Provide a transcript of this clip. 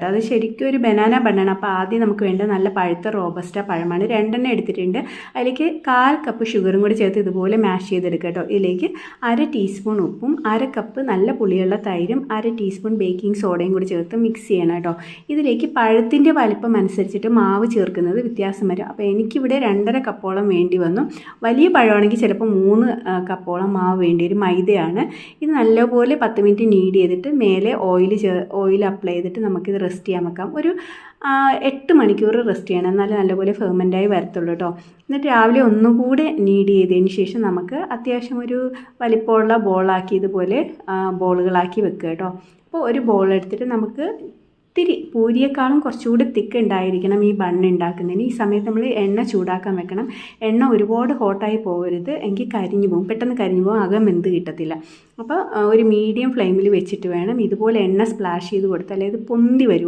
കേട്ടോ. അത് ശരിക്കും ഒരു ബനാന ബണ്ണാണ്. അപ്പോൾ ആദ്യം നമുക്ക് വേണ്ട നല്ല പഴുത്ത റോബസ്റ്റ പഴമാണ്, 2 എടുത്തിട്ടുണ്ട്. അതിലേക്ക് 1/4 കപ്പ് ഷുഗറും കൂടി ചേർത്ത് ഇതുപോലെ മാഷ് ചെയ്തെടുക്കുക കേട്ടോ. ഇതിലേക്ക് 1/2 ടീസ്പൂൺ ഉപ്പും 1/2 കപ്പ് നല്ല പുളിയുള്ള തൈരും 1/2 ടീസ്പൂൺ ബേക്കിംഗ് സോഡയും കൂടി ചേർത്ത് മിക്സ് ചെയ്യണം കേട്ടോ. ഇതിലേക്ക് പഴത്തിൻ്റെ വലിപ്പം അനുസരിച്ചിട്ട് മാവ് ചേർക്കുന്നത് വ്യത്യാസം വരും. അപ്പോൾ എനിക്കിവിടെ 2.5 കപ്പോളം വേണ്ടി വന്നു. വലിയ പഴമാണെങ്കിൽ ചിലപ്പോൾ 3 കപ്പോളം മാവ് വേണ്ടി വരും. മൈദയാണ് ഇത്. നല്ലപോലെ 10 മിനിറ്റ് നീഡ് ചെയ്തിട്ട് മേലെ ഓയിൽ അപ്ലൈ ചെയ്തിട്ട് നമുക്കിത് റെസ്റ്റ് ചെയ്യാൻ വെക്കാം. ഒരു 8 മണിക്കൂർ റെസ്റ്റ് ചെയ്യണം, എന്നാലും നല്ലപോലെ ഫെർമെൻ്റായി വരത്തുള്ളൂ കേട്ടോ. എന്നിട്ട് രാവിലെ ഒന്നുകൂടെ നീഡ് ചെയ്തതിന് ശേഷം നമുക്ക് അത്യാവശ്യം ഒരു വലിപ്പമുള്ള ബോളാക്കി ഇതുപോലെ ബോളുകളാക്കി വെക്കുക കേട്ടോ. അപ്പോൾ ഒരു ബോൾ എടുത്തിട്ട് നമുക്ക് ഇത്തിരി പൂരിയേക്കാളും കുറച്ചുകൂടി തിക്ക് ഉണ്ടായിരിക്കണം ഈ ബണ്ണ് ഉണ്ടാക്കുന്നതിന്. ഈ സമയത്ത് നമ്മൾ എണ്ണ ചൂടാക്കാൻ വെക്കണം. എണ്ണ ഒരുപാട് ഹോട്ടായി പോകരുത്, എങ്കിൽ കരിഞ്ഞു പോകും, പെട്ടെന്ന് കരിഞ്ഞു പോകും, അകം വെന്ത് കിട്ടത്തില്ല. അപ്പോൾ ഒരു മീഡിയം ഫ്ലെയിമിൽ വെച്ചിട്ട് വേണം ഇതുപോലെ എണ്ണ സ്പ്ലാഷ് ചെയ്ത് കൊടുത്താലേ ഇത് പൊന്തി വരുള്ളൂ.